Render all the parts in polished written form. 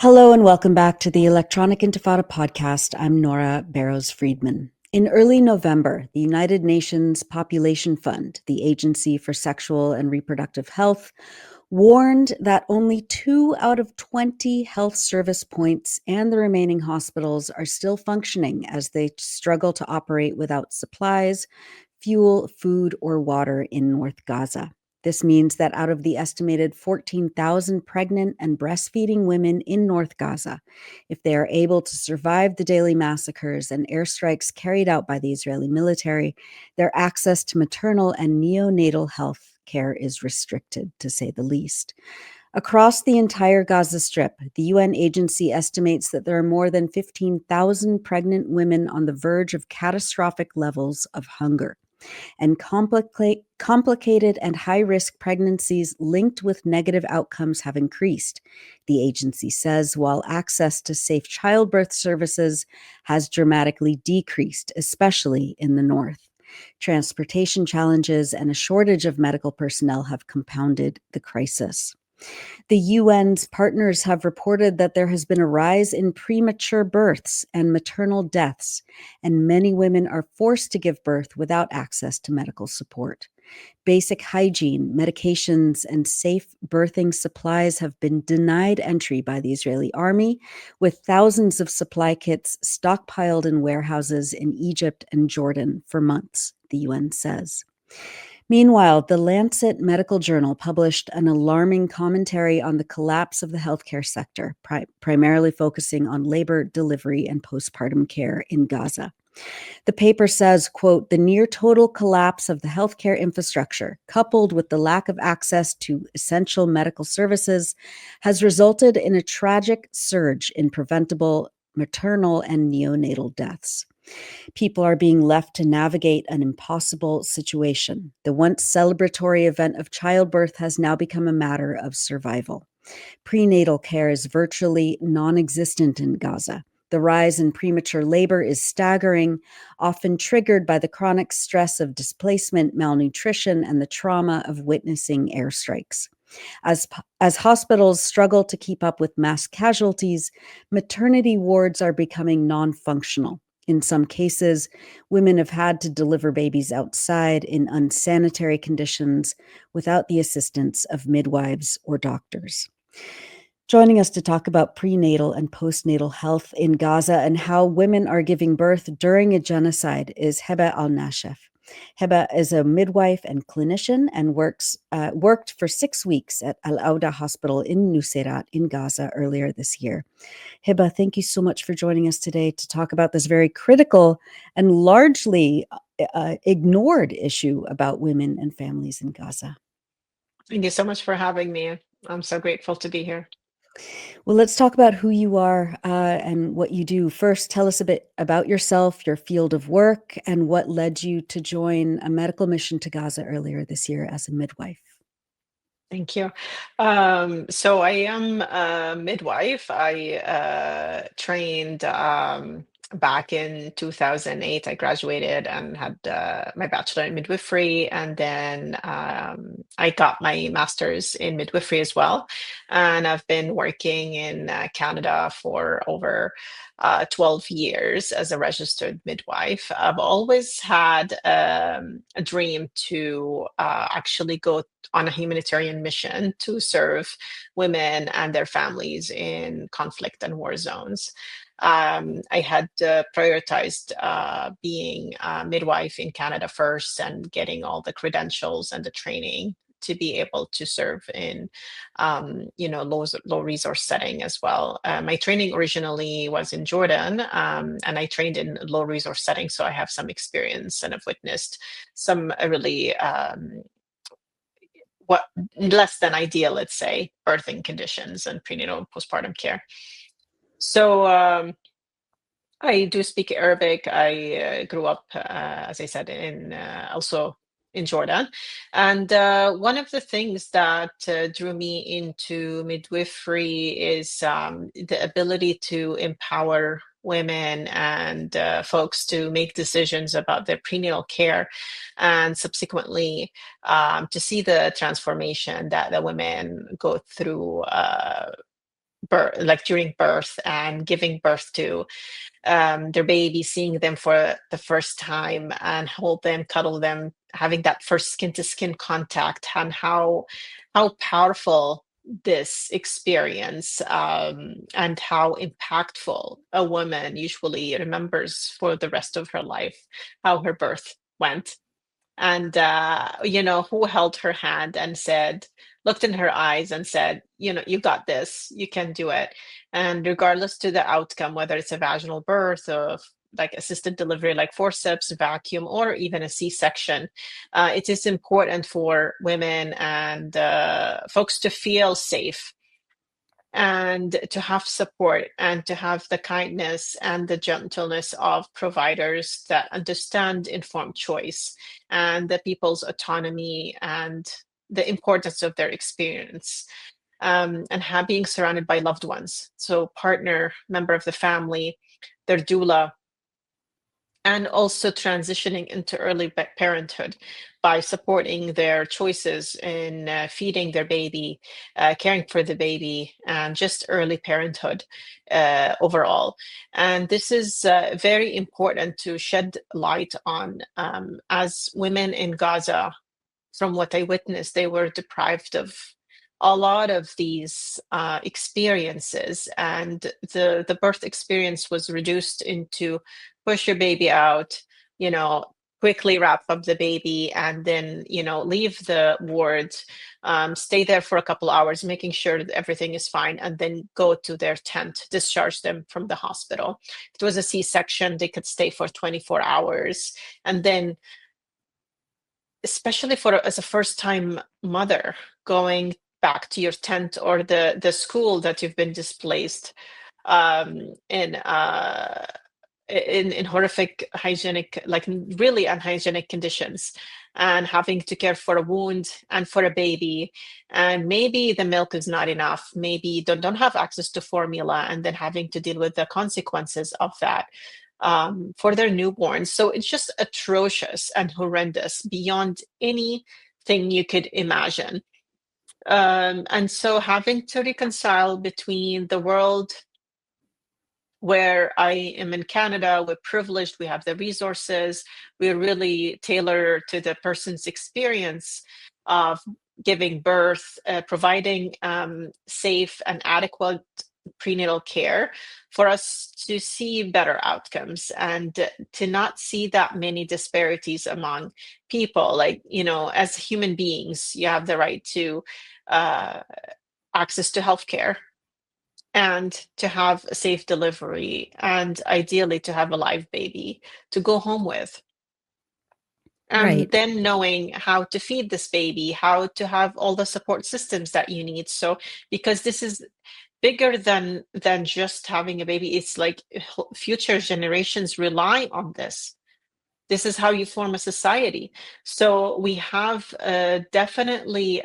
Hello and welcome back to the Electronic Intifada podcast. I'm Nora Barrows-Friedman. In early November, the United Nations Population Fund, the Agency for Sexual and Reproductive Health, warned that only 2 out of 20 health service points and the remaining hospitals are still functioning as they struggle to operate without supplies, fuel, food, or water in North Gaza. This means that out of the estimated 14,000 pregnant and breastfeeding women in North Gaza, if they are able to survive the daily massacres and airstrikes carried out by the Israeli military, their access to maternal and neonatal health care is restricted, to say the least. Across the entire Gaza Strip, the UN agency estimates that there are more than 15,000 pregnant women on the verge of catastrophic levels of hunger, and complicated and high-risk pregnancies linked with negative outcomes have increased, the agency says, while access to safe childbirth services has dramatically decreased, especially in the north. Transportation challenges and a shortage of medical personnel have compounded the crisis. The UN's partners have reported that there has been a rise in premature births and maternal deaths, and many women are forced to give birth without access to medical support. Basic hygiene, medications, and safe birthing supplies have been denied entry by the Israeli army, with thousands of supply kits stockpiled in warehouses in Egypt and Jordan for months, the UN says. Meanwhile, the Lancet Medical Journal published an alarming commentary on the collapse of the healthcare sector, primarily focusing on labor, delivery, and postpartum care in Gaza. The paper says, quote, "The near total collapse of the healthcare infrastructure, coupled with the lack of access to essential medical services, has resulted in a tragic surge in preventable maternal and neonatal deaths. People are being left to navigate an impossible situation. The once celebratory event of childbirth has now become a matter of survival. Prenatal care is virtually non-existent in Gaza. The rise in premature labor is staggering, often triggered by the chronic stress of displacement, malnutrition, and the trauma of witnessing airstrikes. As hospitals struggle to keep up with mass casualties, maternity wards are becoming non-functional. In some cases, women have had to deliver babies outside in unsanitary conditions without the assistance of midwives or doctors. Joining us to talk about prenatal and postnatal health in Gaza and how women are giving birth during a genocide is Heba Al-Nashef. Heba is a midwife and clinician and worked for 6 weeks at Al-Auda Hospital in Nuseirat in Gaza earlier this year. Hiba, thank you so much for joining us today to talk about this very critical and largely ignored issue about women and families in Gaza. Thank you so much for having me. I'm so grateful to be here. Well, let's talk about who you are and what you do. First, tell us a bit about yourself, your field of work, and what led you to join a medical mission to Gaza earlier this year as a midwife. Thank you. So I am a midwife. I trained back in 2008. I graduated and had my bachelor in midwifery, and then I got my master's in midwifery as well. And I've been working in Canada for over 12 years as a registered midwife. I've always had a dream to actually go on a humanitarian mission to serve women and their families in conflict and war zones. I had prioritized being a midwife in Canada first and getting all the credentials and the training to be able to serve in, low resource setting as well. My training originally was in Jordan, and I trained in low resource setting, so I have some experience and have witnessed some really what less than ideal, let's say, birthing conditions and prenatal and postpartum care. So I do speak Arabic. I grew up, as I said, in also in Jordan. And one of the things that drew me into midwifery is the ability to empower women and folks to make decisions about their prenatal care, and subsequently to see the transformation that the women go through birth, like during birth and giving birth to their baby, seeing them for the first time and hold them, cuddle them, having that first skin to skin contact, and how powerful this experience and how impactful a woman usually remembers for the rest of her life, how her birth went. And who held her hand and said, looked in her eyes and said, you got this, you can do it. And regardless to the outcome, whether it's a vaginal birth or like assisted delivery like forceps, vacuum, or even a c-section, it is important for women and folks to feel safe and to have support and to have the kindness and the gentleness of providers that understand informed choice and the people's autonomy and the importance of their experience, and being surrounded by loved ones, so partner, member of the family, their doula, and also transitioning into early parenthood by supporting their choices in feeding their baby, caring for the baby, and just early parenthood overall. And this is very important to shed light on, as women in Gaza, from what I witnessed, they were deprived of a lot of these experiences, and the birth experience was reduced into push your baby out, you know, quickly wrap up the baby, and then leave the ward, stay there for a couple hours, making sure that everything is fine, and then go to their tent, discharge them from the hospital. If it was a C-section, they could stay for 24 hours, and then especially as a first time mother, going back to your tent or the school that you've been displaced, um in uh in horrific hygienic, like really unhygienic conditions, and having to care for a wound and for a baby, and maybe the milk is not enough, maybe you don't have access to formula, and then having to deal with the consequences of that for their newborns. So it's just atrocious and horrendous beyond anything you could imagine. And so having to reconcile between the world where I am in Canada, we're privileged, we have the resources, we're really tailored to the person's experience of giving birth, providing safe and adequate prenatal care for us to see better outcomes and to not see that many disparities among people. Like, as human beings, you have the right to uh, access to healthcare and to have a safe delivery, and ideally to have a live baby to go home with. And Right. then knowing how to feed this baby, how to have all the support systems that you need. So, because this is bigger than just having a baby, it's like future generations rely on this. This is how you form a society. So we have definitely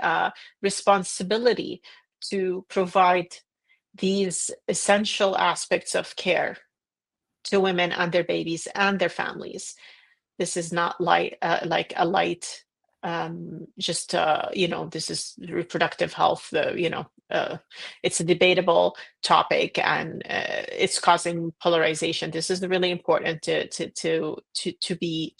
responsibility to provide these essential aspects of care to women and their babies and their families. This is not light, like a light, just this is reproductive health. It's a debatable topic, and it's causing polarization. This is really important to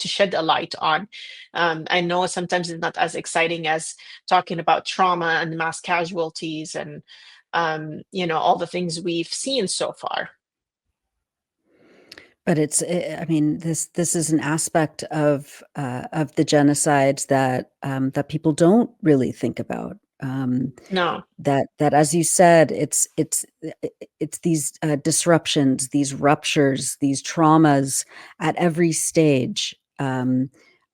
shed a light on. I know sometimes it's not as exciting as talking about trauma and mass casualties and all the things we've seen so far. But I mean, this is an aspect of the genocides that people don't really think about. No. That, as you said, it's these disruptions, these ruptures, these traumas at every stage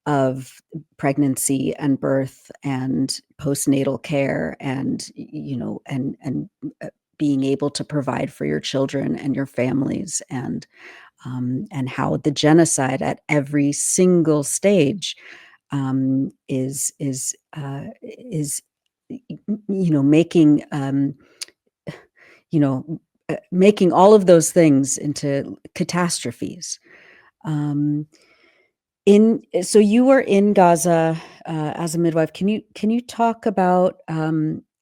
of pregnancy and birth and postnatal care, and being able to provide for your children and your families, and how the genocide at every single stage is making you know making all of those things into catastrophes. Um, in So you were in Gaza as a midwife. Can you talk about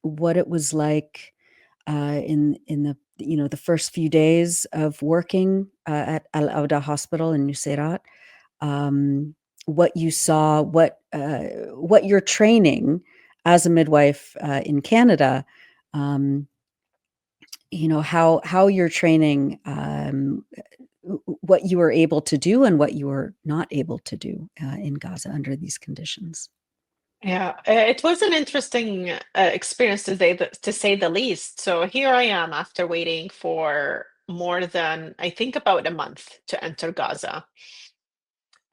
what it was like in the the first few days of working at Al Auda Hospital in Nuseirat, what you saw, what your training as a midwife in Canada, um, how your training, what you were able to do and what you were not able to do in Gaza under these conditions. Yeah, it was an interesting experience to say the least. So here I am after waiting for more than, I think, about a month to enter Gaza.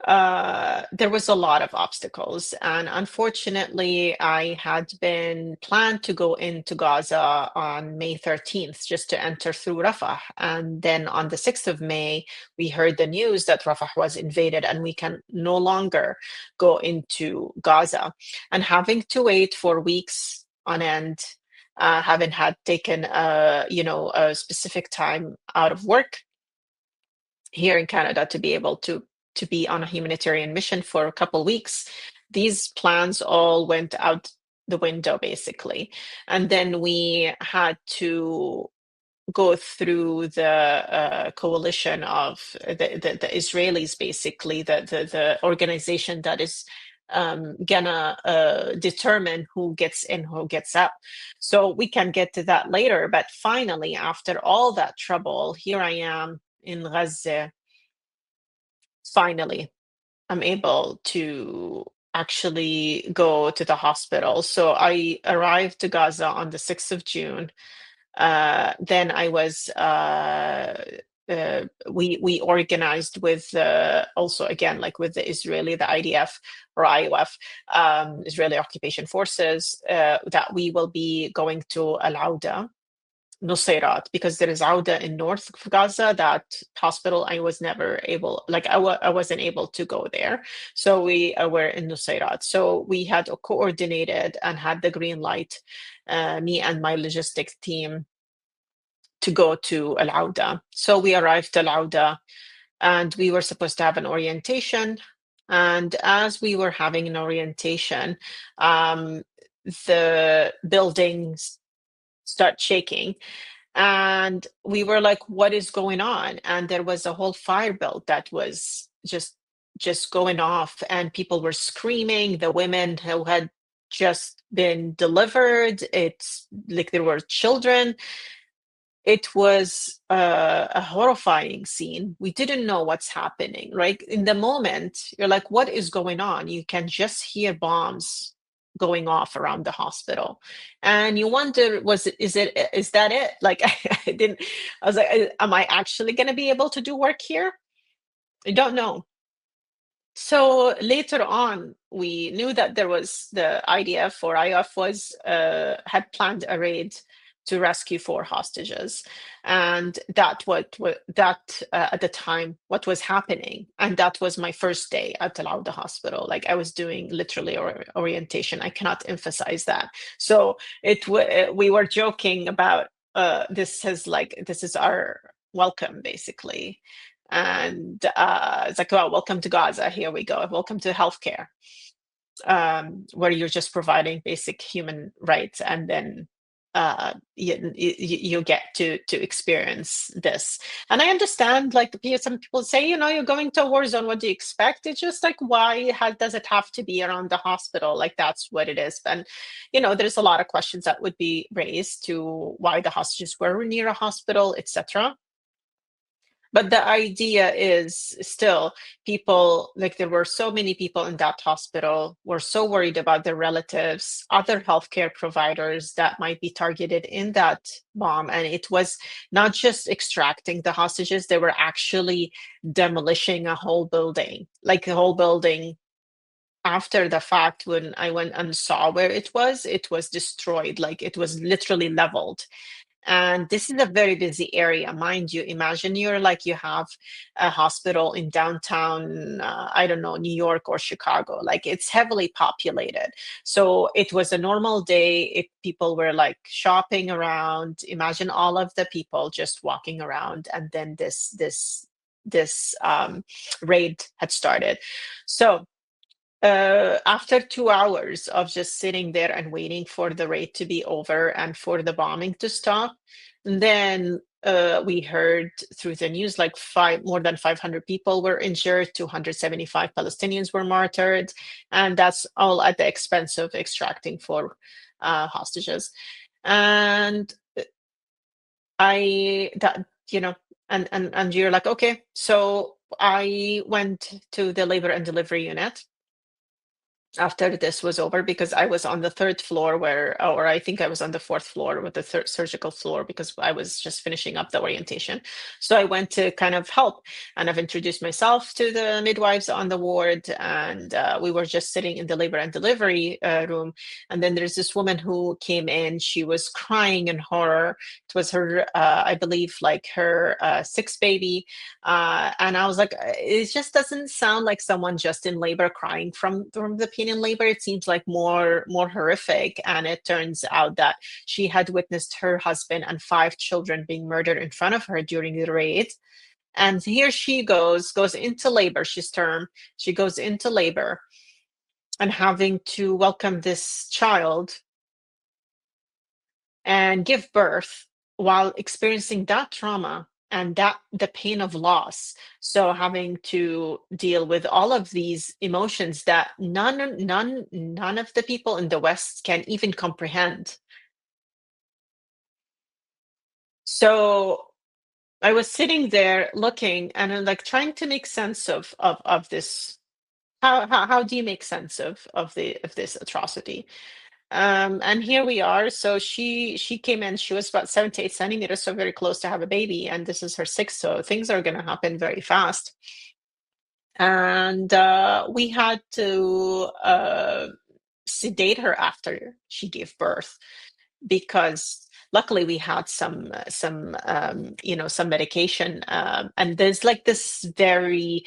There was a lot of obstacles, and unfortunately, I had been planned to go into Gaza on May 13th just to enter through Rafah. And then on the 6th of May, we heard the news that Rafah was invaded and we can no longer go into Gaza. And having to wait for weeks on end, having had taken a specific time out of work here in Canada to be able to be on a humanitarian mission for a couple weeks, these plans all went out the window basically. And then we had to go through the coalition of the Israelis, basically the organization that is gonna determine who gets in, who gets out. So we can get to that later. But finally, after all that trouble, here I am in Gaza. Finally, I'm able to actually go to the hospital. So I arrived to Gaza on the 6th of June. Then I was we organized with also again like with the Israeli, the IDF or IOF, Israeli Occupation Forces, that we will be going to Al Auda, Nuseirat, because there is Auda in north of Gaza. That hospital, I was never able, like I wasn't able to go there. So we were in Nuseirat. So we had coordinated and had the green light, me and my logistics team, to go to Al Auda. So we arrived at Al Auda and we were supposed to have an orientation. And as we were having an orientation, the buildings start shaking, and we were like, what is going on? And there was a whole fire belt that was just going off, and people were screaming. The women who had just been delivered, it's like there were children. It was a horrifying scene. We didn't know what's happening, right? In the moment, you're like, what is going on? You can just hear bombs going off around the hospital. And you wonder, is that it? Like, I was like, am I actually going to be able to do work here? I don't know. So later on, we knew that there was the IDF or IF was had planned a raid to rescue 4 hostages, and that at the time what was happening, and that was my first day at Al Auda Hospital. Like I was doing literally orientation. I cannot emphasize that. So we were joking about this is our welcome basically, and it's like, well, welcome to Gaza. Here we go. Welcome to healthcare, where you're just providing basic human rights, and then you get to experience this. And I understand, like some people say, you're going to a war zone. What do you expect? It's just like, why does it have to be around the hospital? Like that's what it is. And there's a lot of questions that would be raised to why the hostages were near a hospital, etc. But the idea is still, people, like there were so many people in that hospital were so worried about their relatives, other healthcare providers that might be targeted in that bomb. And it was not just extracting the hostages, they were actually demolishing a whole building, like a whole building. After the fact, when I went and saw where it was destroyed, like it was literally leveled. And this is a very busy area, mind you. Imagine you have a hospital in downtown, I don't know, New York or Chicago. Like it's heavily populated. So it was a normal day. People were like shopping around. Imagine all of the people just walking around, and then this raid had started. So after 2 hours of just sitting there and waiting for the raid to be over and for the bombing to stop, then we heard through the news like more than 500 people were injured, 275 Palestinians were martyred, and that's all at the expense of extracting 4 hostages. And that, and you're like, okay, so I went to the labor and delivery unit after this was over, because I was on the 3rd floor or I think I was on the 4th floor with the third surgical floor, because I was just finishing up the orientation. So I went to kind of help, and I've introduced myself to the midwives on the ward, and we were just sitting in the labor and delivery room. And then there's this woman who came in. She was crying in horror. It was her, I believe, like her 6th baby. And I was like, it just doesn't sound like someone just in labor crying from the pain in labor. It seems like more horrific. And it turns out that she had witnessed her husband and 5 children being murdered in front of her during the raid. And here she goes into labor. She's term. She goes into labor and having to welcome this child and give birth while experiencing that trauma and that the pain of loss. So having to deal with all of these emotions that none of the people in the West can even comprehend. So I was sitting there looking and I'm like trying to make sense of this. How do you make sense of this atrocity? And here we are. So she came in. She was about 7 to 8 centimeters, so very close to have a baby, and this is her 6th. So things are going to happen very fast. And we had to sedate her after she gave birth, because luckily we had some some medication, and there's like this very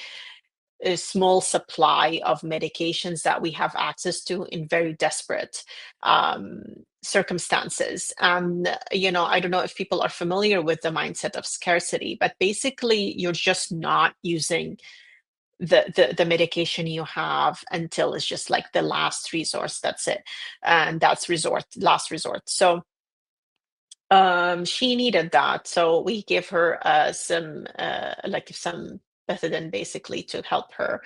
a small supply of medications that we have access to in very desperate circumstances. And, I don't know if people are familiar with the mindset of scarcity, but basically you're just not using the medication you have until it's just like the last resource. That's it. And that's last resort. So she needed that, so we gave her some Bethadine basically to help her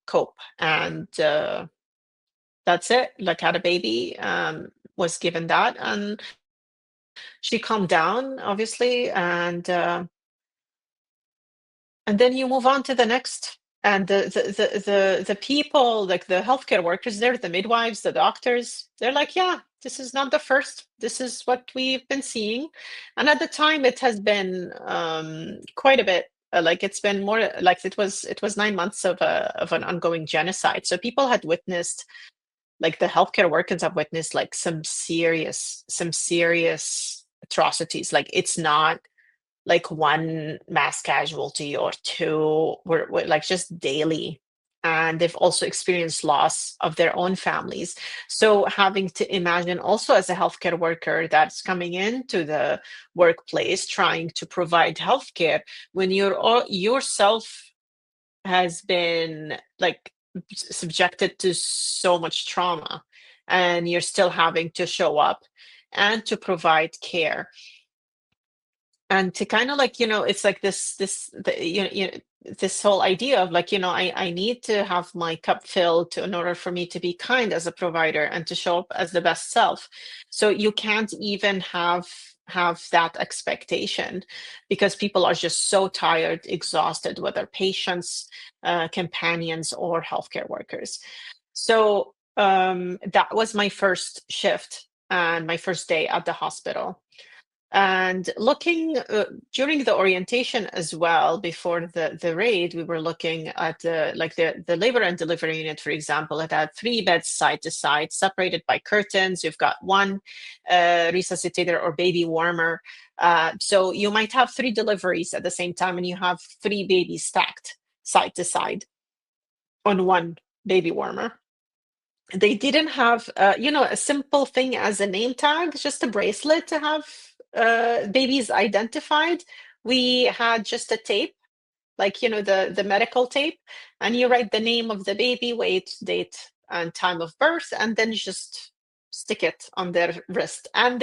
cope, and that's it. Like had a baby, was given that, and she calmed down, obviously, and then you move on to the next. And the people, like the healthcare workers there, the midwives, the doctors, they're like, yeah, this is not the first. This is what we've been seeing. And at the time, it has been quite a bit. Like it's been more like it was 9 months of an ongoing genocide. So people had witnessed, like the healthcare workers have witnessed, like some serious atrocities. Like it's not like one mass casualty or two, were like just daily. And they've also experienced loss of their own families. So having to imagine also as a healthcare worker that's coming into the workplace trying to provide healthcare when yourself has been like subjected to so much trauma, and you're still having to show up and to provide care, and to kind of like it's like this whole idea of like I need to have my cup filled in order for me to be kind as a provider and to show up as the best self. So you can't even have that expectation, because people are just so tired, exhausted, whether patients, companions, or healthcare workers. So that was my first shift and my first day at the hospital. And looking during the orientation as well, before the raid, we were looking at the labor and delivery unit, for example. It had 3 beds side to side, separated by curtains. You've got one resuscitator or baby warmer. So you might have 3 deliveries at the same time, and you have 3 babies stacked side to side on one baby warmer. They didn't have, a simple thing as a name tag, just a bracelet to have babies identified. We had just a tape, like, the medical tape, and you write the name of the baby, weight, date, and time of birth, and then you just stick it on their wrist. And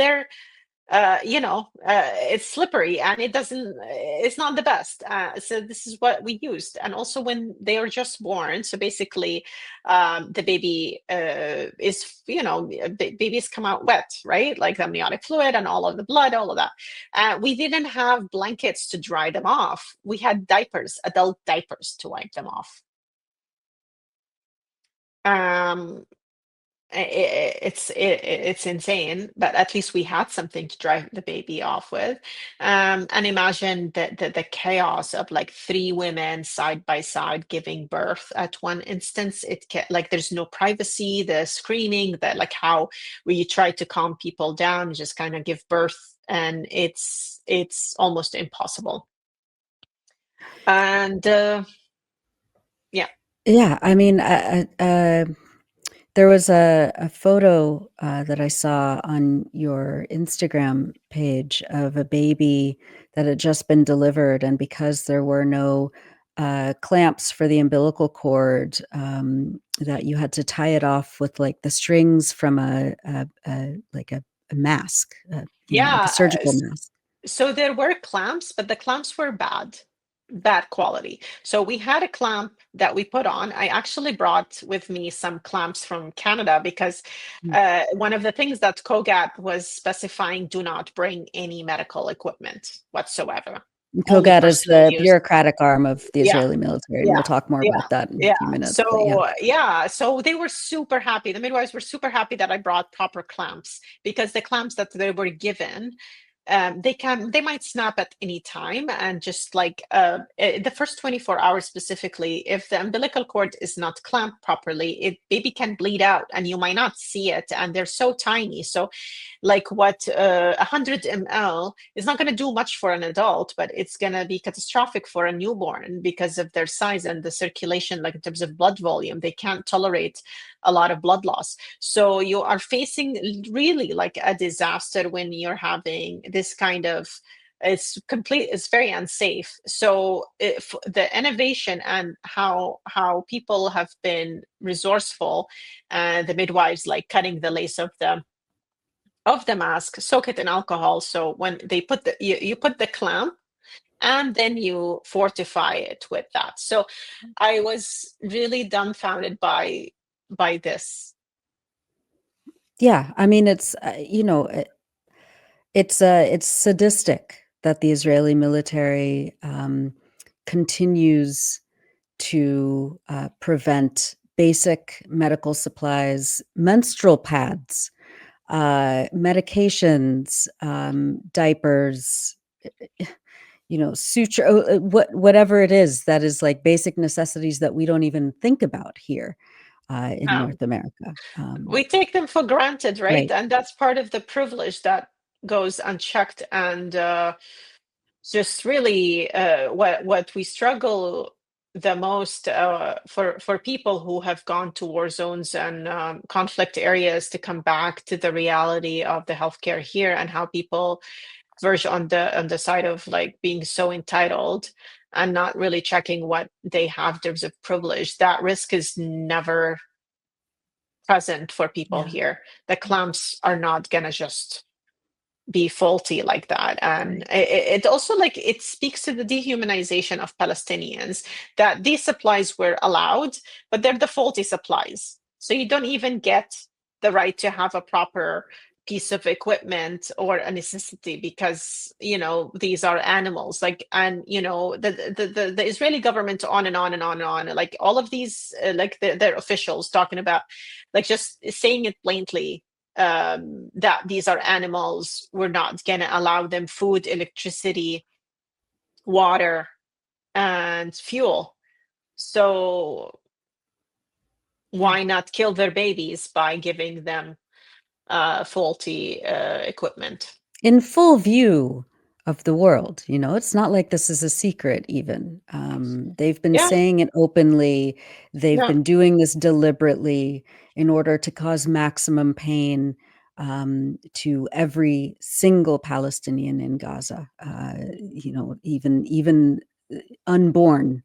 it's slippery and it's not the best. So this is what we used. And also when they are just born, so basically the baby babies come out wet, right? Like the amniotic fluid and all of the blood, all of that. We didn't have blankets to dry them off. We had diapers, adult diapers to wipe them off. Um, it's insane, but at least we had something to dry the baby off with. And imagine the chaos of like three women side by side giving birth at one instance. Like there's no privacy, the screaming, that like how where you try to calm people down, just kind of give birth, and it's almost impossible. And yeah. Yeah, I mean, there was a photo that I saw on your Instagram page of a baby that had just been delivered, and because there were no clamps for the umbilical cord, that you had to tie it off with like the strings from a mask, like a Yeah, surgical mask. so there were clamps, but the clamps were bad quality. So we had a clamp that we put on. I actually brought with me some clamps from Canada because Mm. one of the things that COGAT was specifying, do not bring any medical equipment whatsoever. Only Kogat is personal the use. bureaucratic arm of the Yeah, Israeli military, and we'll yeah, talk more yeah, about that in a yeah. few minutes. But yeah. So they were super happy. The midwives were super happy that I brought proper clamps, because the clamps that they were given, they might snap at any time, and just like the first 24 hours specifically, if the umbilical cord is not clamped properly, baby can bleed out and you might not see it, and they're so tiny. So like what 100 ml is not going to do much for an adult, but it's going to be catastrophic for a newborn because of their size and the circulation, like in terms of blood volume. They can't tolerate a lot of blood loss. So you are facing really like a disaster when you're having this kind of, it's very unsafe. So if the innovation and how people have been resourceful, and the midwives like cutting the lace of the mask, soak it in alcohol. So when they put you put the clamp, and then you fortify it with that. So I was really dumbfounded by this. Yeah, I mean, it's sadistic that the Israeli military continues to prevent basic medical supplies, menstrual pads, medications, diapers, suture, whatever it is that is like basic necessities that we don't even think about here in Um, North America. we take them for granted, right? Right. And that's part of the privilege that goes unchecked. And just really what we struggle the most, for people who have gone to war zones and conflict areas, to come back to the reality of the healthcare here, and how people verge on the side of like being so entitled and not really checking what they have in terms of privilege. That risk is never present for people Yeah. here. The clamps are not gonna just be faulty like that. And Right. it also, like, it speaks to the dehumanization of Palestinians, that these supplies were allowed, but they're the faulty supplies. So you don't even get the right to have a proper piece of equipment or a necessity, because these are animals. Like, and the Israeli government, on and on and on and on, like all of these, like their officials talking about, like, just saying it blatantly, that these are animals. We're not going to allow them food, electricity, water, and fuel. So Yeah. why not kill their babies by giving them faulty equipment? In full view of the world, it's not like this is a secret even. They've been Yeah, saying it openly. They've yeah. been doing this deliberately in order to cause maximum pain to every single Palestinian in Gaza. Even unborn,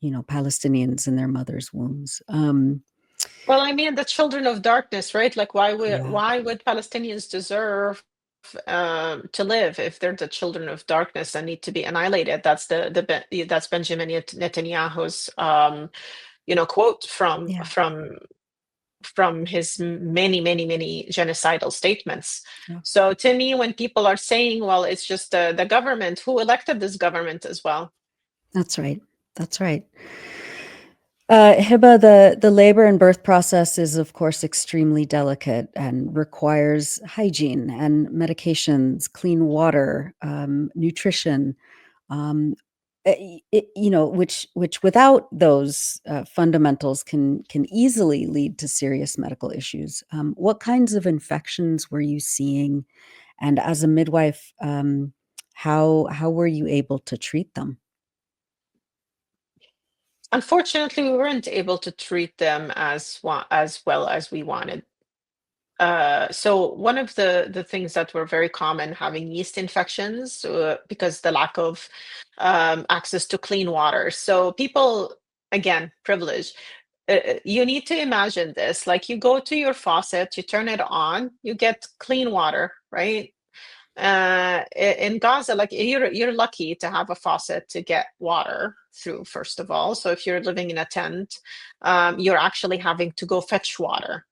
Palestinians in their mother's wombs. Well, I mean, the children of darkness, right? Like, Yeah. why would Palestinians deserve to live if they're the children of darkness and need to be annihilated. That's that's Benjamin Netanyahu's quote Yeah. from his many genocidal statements. Yeah. So to me, when people are saying, well, it's just the government, who elected this government as well? That's right. That's right. Hiba, the labor and birth process is, of course, extremely delicate and requires hygiene and medications, clean water, nutrition, um, which without those fundamentals can easily lead to serious medical issues. What kinds of infections were you seeing, and as a midwife, how were you able to treat them? Unfortunately, we weren't able to treat them as well as we wanted. So one of the things that were very common, having yeast infections, because the lack of access to clean water. So people, again, privilege. You need to imagine this: like, you go to your faucet, you turn it on, you get clean water, right? In Gaza, like, you're lucky to have a faucet to get water through, first of all. So if you're living in a tent, you're actually having to go fetch water,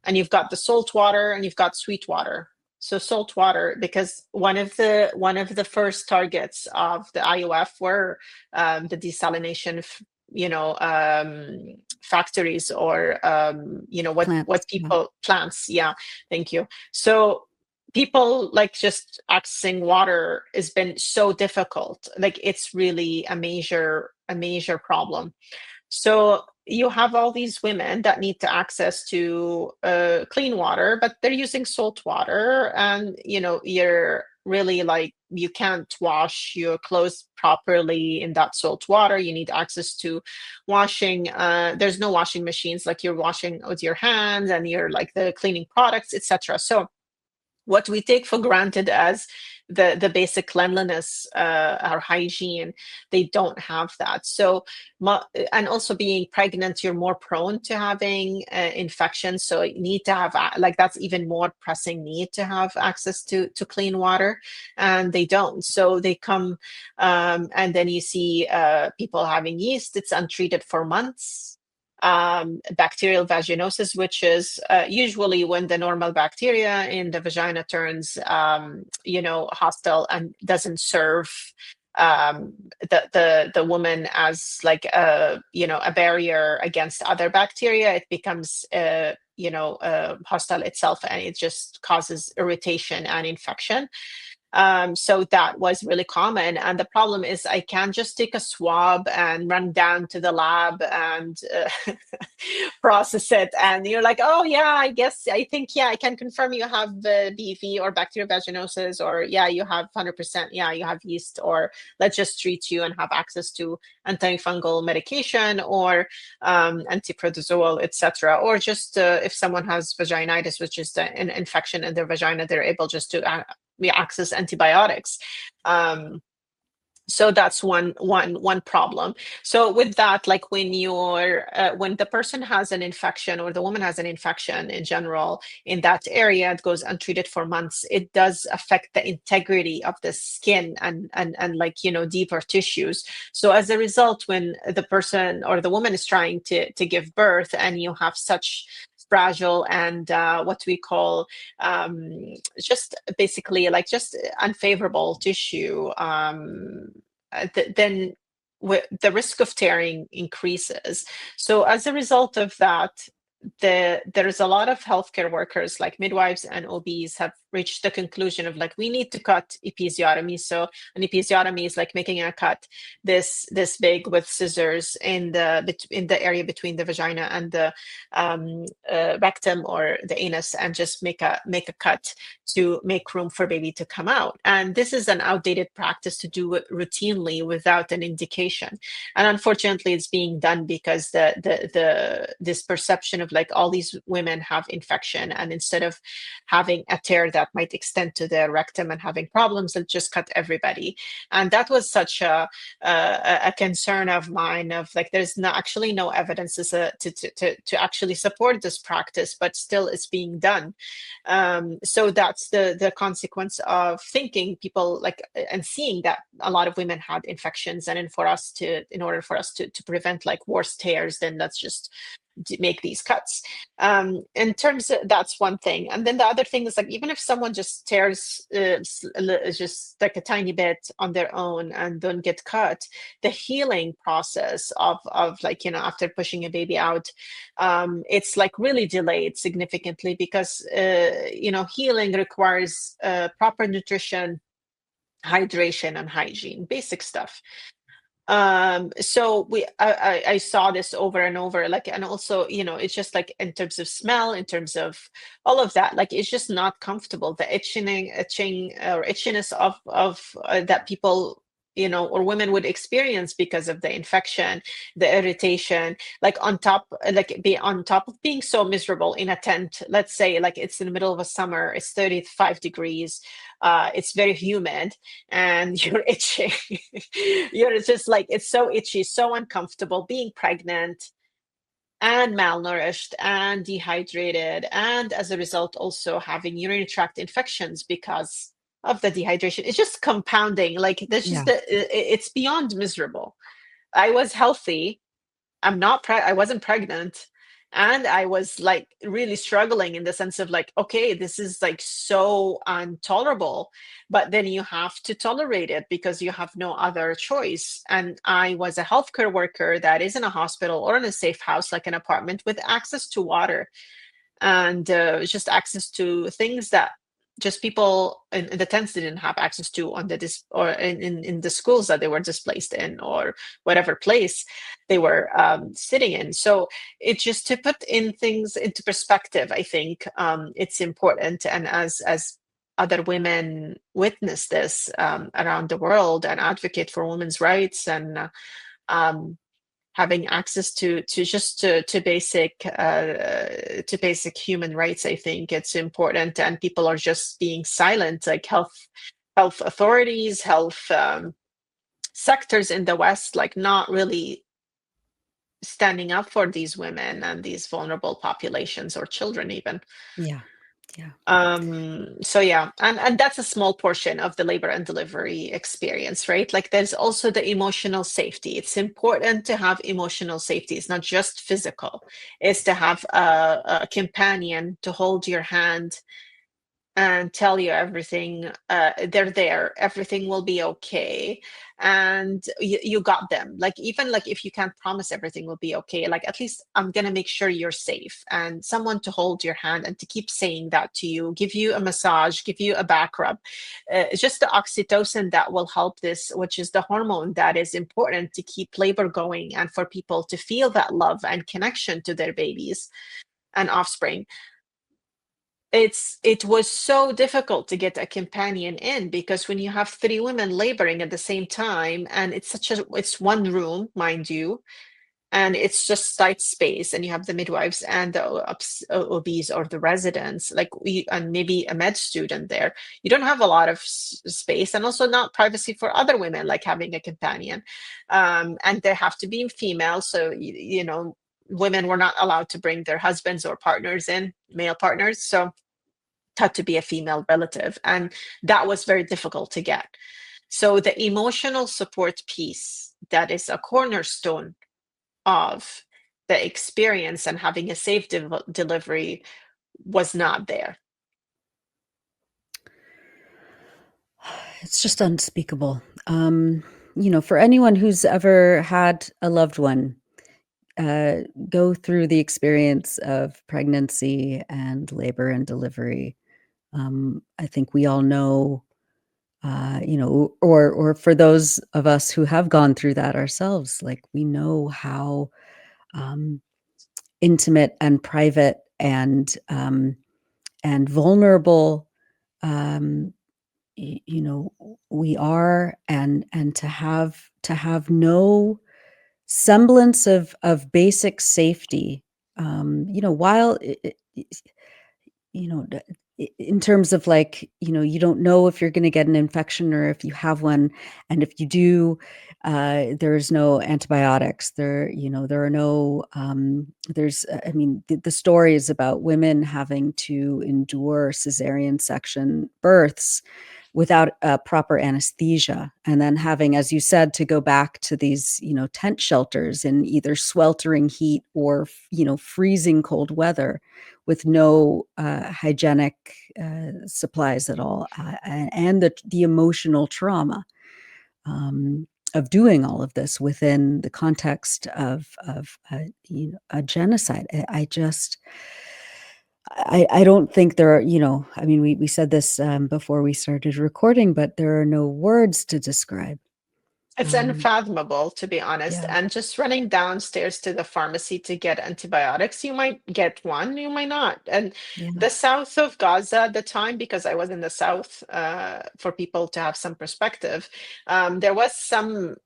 and you've got the salt water and you've got sweet water. So salt water, because one of the first targets of the IOF were the desalination, factories, or what Plants, yeah. people plants. Yeah, thank you. So people, like, just accessing water has been so difficult. Like, it's really a major problem. So you have all these women that need to access to clean water, but they're using salt water, and you're really, like, you can't wash your clothes properly in that salt water. You need access to washing. There's no washing machines, like, you're washing with your hands, and you're, like, the cleaning products, etc. So what we take for granted as the basic cleanliness, our hygiene, they don't have that. So and also, being pregnant, you're more prone to having infections, so you need to have, like, that's even more pressing need to have access to clean water, and they don't. So they come, and then you see people having yeast. It's untreated for months. Bacterial vaginosis, which is usually when the normal bacteria in the vagina turns, hostile, and doesn't serve the woman as, like, a barrier against other bacteria. It becomes hostile itself, and it just causes irritation and infection. So that was really common. And the problem is, I can't just take a swab and run down to the lab and process it. And you're like, oh, yeah, I think, yeah, I can confirm you have BV or bacterial vaginosis, or, yeah, you have 100%, yeah, you have yeast, or let's just treat you and have access to antifungal medication, or antiprotozoal, etc. Or just if someone has vaginitis, which is an infection in their vagina, they're able just to we access antibiotics. So that's one problem. So with that, like, when the person has an infection, or the woman has an infection in general in that area, it goes untreated for months, it does affect the integrity of the skin, and like, deeper tissues. So as a result, when the person or the woman is trying to give birth, and you have such fragile and what we call, just basically, like, just unfavorable tissue, then the risk of tearing increases. So as a result of that, there's a lot of healthcare workers, like midwives and OBs, have reached the conclusion of, like, we need to cut episiotomy. So an episiotomy is like making a cut this big with scissors in the area between the vagina and the rectum or the anus, and just make a cut to make room for baby to come out. And this is an outdated practice to do it routinely without an indication. And unfortunately, it's being done because this perception of of like all these women have infection, and instead of having a tear that might extend to their rectum and having problems, let's just cut everybody. And that was such a concern of mine, of like there's actually no evidence to actually support this practice, but still it's being done. So that's the consequence of thinking people like and seeing that a lot of women had infections, and in order for us to prevent like worse tears, then let's just make these cuts. In terms of, that's one thing. And then the other thing is like, even if someone just tears just like a tiny bit on their own and don't get cut, the healing process of like, you know, after pushing a baby out, it's like really delayed significantly, because you know, healing requires proper nutrition, hydration, and hygiene, basic stuff. So I saw this over and over, like, and also, you know, it's just like in terms of smell, in terms of all of that, like it's just not comfortable. The itching or itchiness of that people, you know, or women would experience because of the infection, the irritation, like on top, like be on top of being so miserable in a tent. Let's say like it's in the middle of a summer, it's 35 degrees, it's very humid, and you're itching. You're just like, it's so itchy, so uncomfortable being pregnant and malnourished and dehydrated, and as a result also having urinary tract infections because of the dehydration. It's just compounding, like there's just Yeah. it's beyond miserable. I was healthy, I wasn't pregnant, and I was like really struggling in the sense of like, okay, this is like so intolerable, but then you have to tolerate it because you have no other choice. And I was a healthcare worker that is in a hospital or in a safe house, like an apartment, with access to water, and just access to things that just people in the tents didn't have access to on the or in the schools that they were displaced in, or whatever place they were sitting in. So it's just to put in things into perspective, I think it's important. And as other women witness this around the world and advocate for women's rights, and um, having access to basic human rights, I think it's important. And people are just being silent, like health authorities, health sectors in the West, like not really standing up for these women and these vulnerable populations, or children even. Yeah. Yeah. So yeah, and that's a small portion of the labor and delivery experience, right? Like there's also the emotional safety. It's important to have emotional safety. It's not just physical. It's to have a companion to hold your hand and tell you everything. They're there, everything will be okay, and you got them. Like even like if you can't promise everything will be okay, like at least I'm gonna make sure you're safe, and someone to hold your hand and to keep saying that to you, give you a massage, give you a back rub. It's just the oxytocin that will help this, which is the hormone that is important to keep labor going and for people to feel that love and connection to their babies and offspring. It was so difficult to get a companion in, because when you have three women laboring at the same time, and it's one room, mind you, and it's just tight space, and you have the midwives and the OBs or the residents, like we, and maybe a med student there, you don't have a lot of space, and also not privacy for other women, like having a companion. And they have to be female, so you know, women were not allowed to bring their husbands or partners in, male partners, so had to be a female relative, and that was very difficult to get. So the emotional support piece, that is a cornerstone of the experience and having a safe delivery, was not there. It's just unspeakable. You know, for anyone who's ever had a loved one uh, go through the experience of pregnancy and labor and delivery, I think we all know, you know, or for those of us who have gone through that ourselves, like we know how um, intimate and private and vulnerable, um, you know, we are, and to have no semblance of basic safety while in terms of like, you don't know if you're going to get an infection or if you have one. And if you do, there's no antibiotics there. There are no, I mean, the stories about women having to endure cesarean section births without proper anesthesia, and then having, as you said, to go back to these, tent shelters in either sweltering heat or, freezing cold weather with no hygienic supplies at all, and the emotional trauma of doing all of this within the context of a genocide. I don't think there are, I mean, we said this before we started recording, but there are no words to describe. It's Um, unfathomable, to be honest. yeah, And just running downstairs to the pharmacy to get antibiotics, you might get one, you might not. And yeah, the south of Gaza at the time, because I was in the south, for people to have some perspective, there was some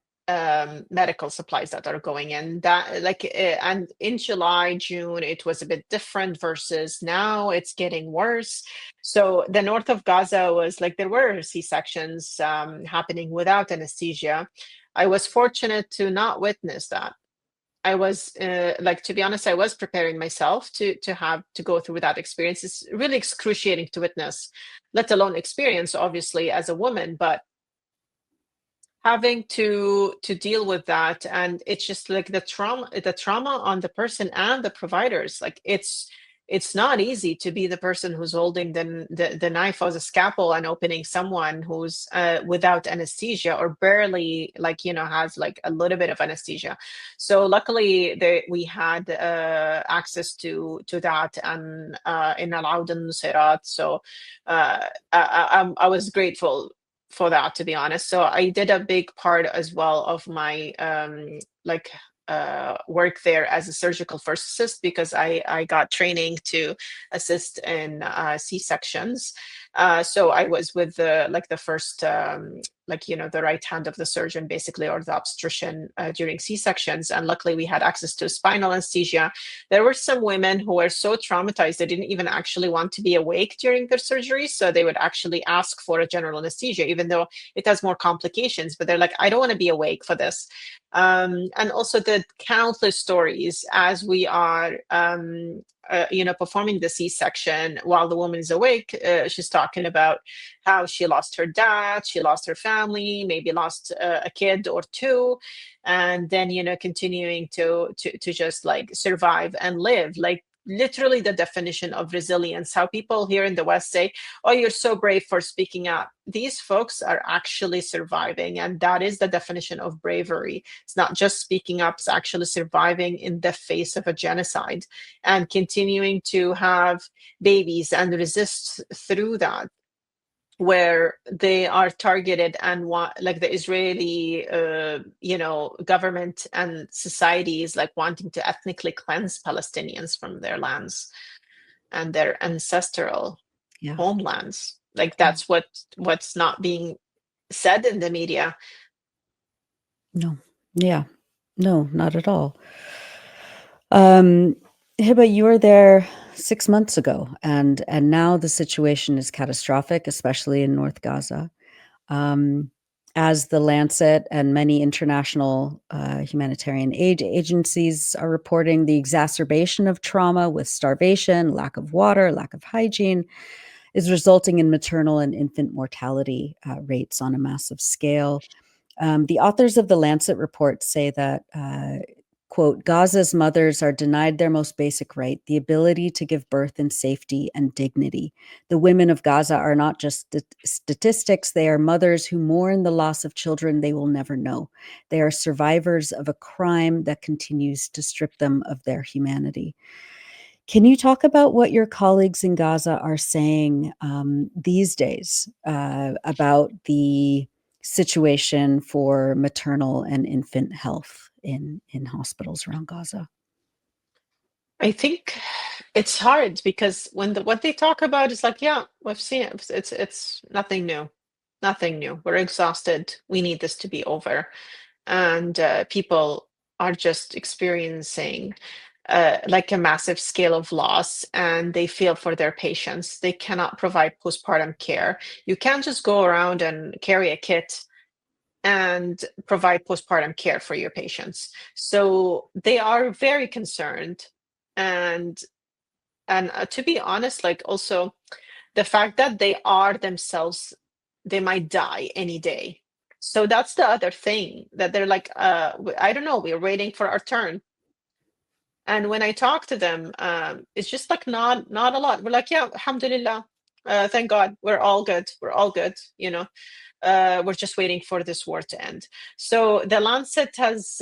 medical supplies that are going in that, like, and in July, June, it was a bit different versus now it's getting worse. So the north of Gaza was like there were C-sections happening without anesthesia. I was fortunate to not witness that. I was like, to be honest, I was preparing myself to have to go through that experience. It's really excruciating to witness, let alone experience, obviously, as a woman, but having to deal with that, and it's just like the trauma on the person and the providers. Like it's not easy to be the person who's holding the knife as a scalpel and opening someone who's without anesthesia or barely, like, has like a little bit of anesthesia. So luckily we had access to that, and in Al Nusairat. So I was grateful for that, to be honest. So I did a big part as well of my like work there as a surgical first assist, because I got training to assist in C-sections. So I was with the first like, the right hand of the surgeon, basically, or the obstetrician during C-sections. And luckily we had access to spinal anesthesia. There were some women who were so traumatized they didn't even actually want to be awake during their surgery, so they would actually ask for a general anesthesia, even though it has more complications. But they're like, I don't want to be awake for this. And also the countless stories as we are performing the C-section while the woman is awake. She's talking about how she lost her dad, she lost her family, maybe lost a kid or two, and then continuing to just like survive and live. Like literally the definition of resilience. How people here in the West say, oh, you're so brave for speaking up. These folks are actually surviving, and that is the definition of bravery. It's not just speaking up, it's actually surviving in the face of a genocide and continuing to have babies and resist through that, where they are targeted and like the Israeli government and society is like wanting to ethnically cleanse Palestinians from their lands and their ancestral yeah, homelands. Like yeah. that's what's not being said in the media. No, yeah, no, not at all. Um, Hiba, you were there 6 months ago, and now the situation is catastrophic, especially in North Gaza. Um, as the Lancet and many international humanitarian aid agencies are reporting, the exacerbation of trauma with starvation, lack of water, lack of hygiene is resulting in maternal and infant mortality rates on a massive scale. The authors of the Lancet report say that, quote, Gaza's mothers are denied their most basic right, the ability to give birth in safety and dignity. The women of Gaza are not just statistics, they are mothers who mourn the loss of children they will never know. They are survivors of a crime that continues to strip them of their humanity. Can you talk about what your colleagues in Gaza are saying these days about the situation for maternal and infant health in hospitals around Gaza? I think it's hard because what they talk about is like, yeah, we've seen it. It's nothing new, nothing new. We're exhausted. We need this to be over, and people are just experiencing like a massive scale of loss, and they feel for their patients. They cannot provide postpartum care. You can't just go around and carry a kit and provide postpartum care for your patients. So they are very concerned. And to be honest, like also the fact that they are themselves, they might die any day. So that's the other thing, that they're like, I don't know, we're waiting for our turn. And when I talk to them, it's just like not a lot. We're like, yeah, alhamdulillah, thank God, we're all good. We're all good, you know. We're just waiting for this war to end. So the Lancet has,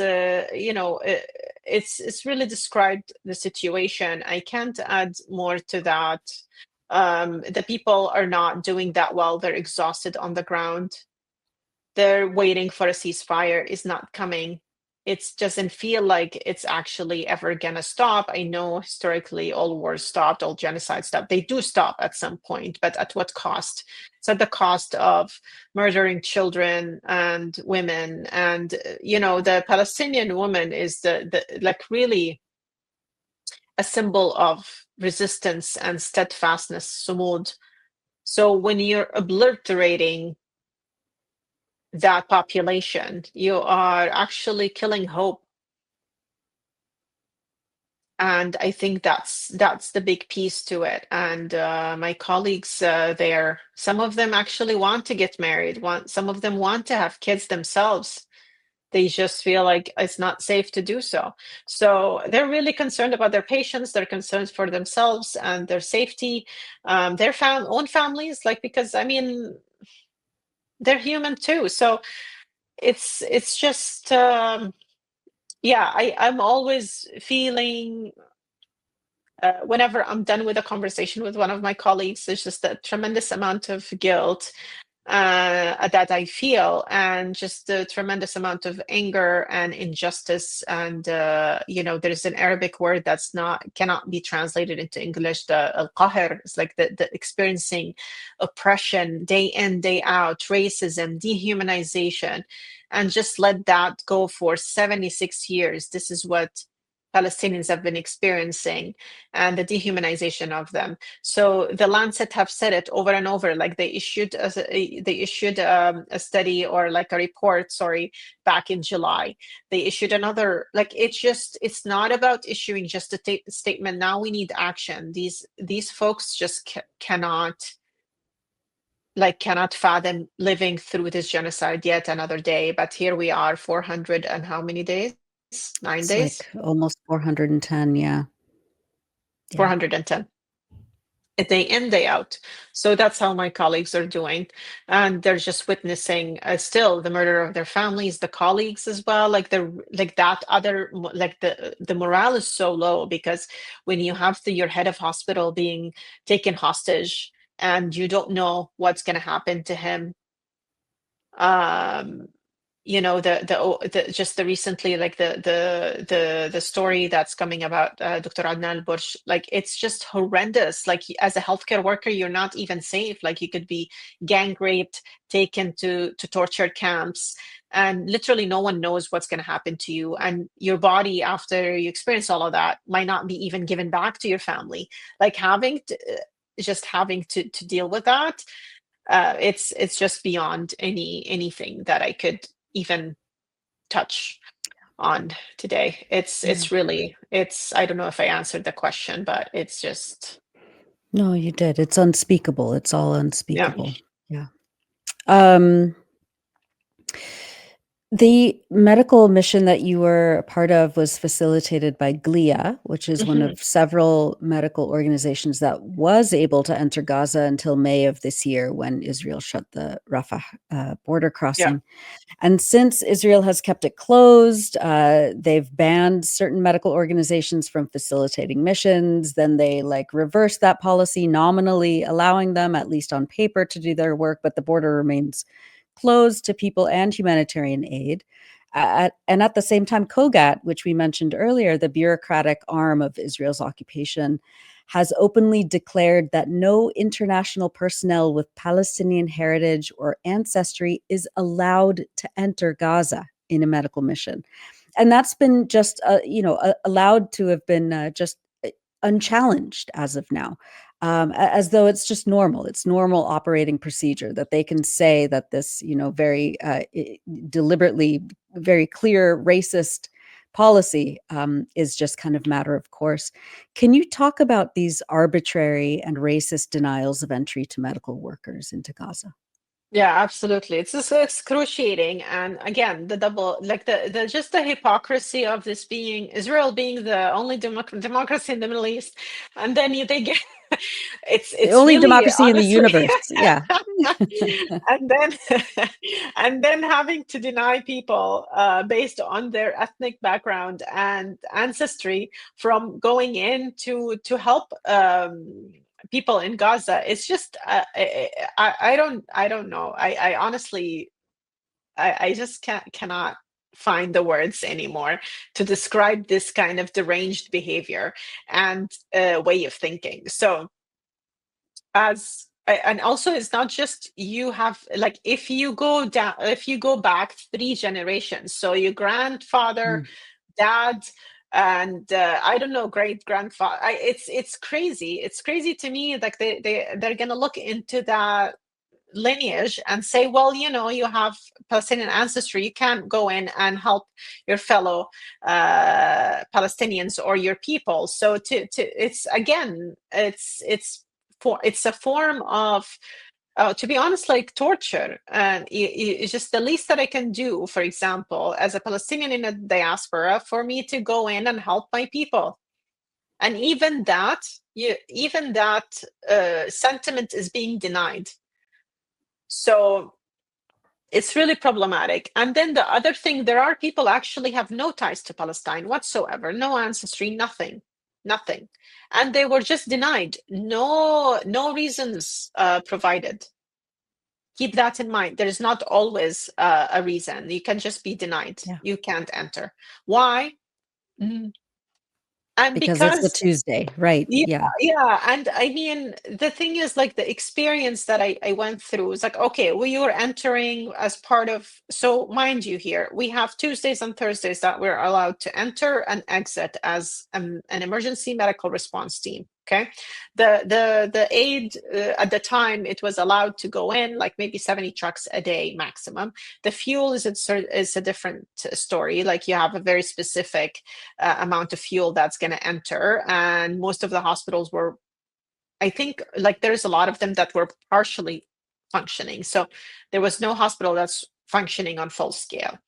it's really described the situation. I can't add more to that. The people are not doing that well. They're exhausted on the ground. They're waiting for a ceasefire. Is not coming. It doesn't feel like it's actually ever gonna stop. I know historically all wars stopped, all genocide stopped. They do stop at some point, but at what cost? It's at the cost of murdering children and women. And the Palestinian woman is the like really a symbol of resistance and steadfastness, sumud. So when you're obliterating that population, you are actually killing hope. And I think that's the big piece to it. And my colleagues there, some of them actually want to get married, some of them want to have kids themselves. They just feel like it's not safe to do so. So they're really concerned about their patients. They're concerned for themselves and their safety, their own families, like, because I mean, they're human too. So it's just yeah, I'm always feeling, whenever I'm done with a conversation with one of my colleagues, there's just a tremendous amount of guilt that I feel, and just a tremendous amount of anger and injustice. And there's an Arabic word that's not cannot be translated into English. The al-qahr is like the experiencing oppression day in, day out, racism, dehumanization, and just let that go for 76 years. This is what Palestinians have been experiencing, and the dehumanization of them. So the Lancet have said it over and over. Like they issued a study, or like a report, sorry, back in July. They issued another. Like it's not about issuing just a statement. Now we need action. These folks just cannot fathom living through this genocide yet another day. But here we are, 400 and how many days? 9 days? It's like almost 410, yeah. 410. Day in, day out. So that's how my colleagues are doing. And they're just witnessing still the murder of their families, the colleagues as well. Like the morale is so low, because when you have your head of hospital being taken hostage and you don't know what's going to happen to him, um just the recently, like the story that's coming about Dr. Adnan al-Bursh, like it's just horrendous. Like as a healthcare worker, you're not even safe. Like you could be gang raped, taken to torture camps, and literally no one knows what's going to happen to you. And your body, after you experience all of that, might not be even given back to your family. Like having to deal with that, it's just beyond anything that I could even touch on today. It's really, I don't know if I answered the question, but it's just, No, you did. It's unspeakable. It's all yeah. unspeakable. Yeah. Um, the medical mission that you were a part of was facilitated by GLIA, which is one Mhm. of several medical organizations that was able to enter Gaza until May of this year, when Israel shut the Rafah border Yeah. crossing. And since Israel has kept it closed, they've banned certain medical organizations from facilitating missions. Then they reversed that policy, nominally allowing them, at least on paper, to do their work, but the border remains closed to people and humanitarian aid. And at the same time, COGAT, which we mentioned earlier, the bureaucratic arm of Israel's occupation, has openly declared that no international personnel with Palestinian heritage or ancestry is allowed to enter Gaza in a medical mission. And that's been just, allowed to have been just unchallenged as of now, as though it's just normal. It's normal operating procedure that they can say that this, very deliberately, very clear racist policy is just kind of matter of course. Can you talk about these arbitrary and racist denials of entry to medical workers into Gaza? Yeah, absolutely. It's just excruciating. And again, the double, like the just the hypocrisy of this being Israel being the only democracy in the Middle East, and then they get The it's only really democracy in the honestly, universe. Yeah. and then and then having to deny people based on their ethnic background and ancestry from going in to help people in Gaza. It's just I don't know. I honestly I just cannot find the words anymore to describe this kind of deranged behavior and way of thinking. So and also it's not just you have like if you go back 3 generations, so your grandfather, Mm. dad, and I don't know, great grandfather. It's crazy. It's crazy to me. Like they're gonna look into that lineage and say, well, you have Palestinian ancestry. You can't go in and help your fellow Palestinians or your people. So it's again, it's a form of to be honest, like torture. And it's just the least that I can do, for example, as a Palestinian in a diaspora, for me to go in and help my people. And even that sentiment is being denied. So it's really problematic. And then the other thing, there are people actually have no ties to Palestine whatsoever, no ancestry, nothing, nothing. And they were just denied, no reasons provided. Keep that in mind. There is not always a reason. You can just be denied. Yeah. You can't enter. Why? Mm. And Because it's a because Tuesday, right? yeah, Yeah. yeah. And I mean, the thing is, like, the experience that I went through is like, okay, we were entering as part of, so mind you, here we have Tuesdays and Thursdays that we're allowed to enter and exit as an emergency medical response team. Okay. The aid at the time, it was allowed to go in like maybe 70 trucks a day maximum. The fuel is a different story. Like, you have a very specific amount of fuel that's going to enter. And most of the hospitals were, I think, like, there's a lot of them that were partially functioning. So there was no hospital that's functioning on full scale.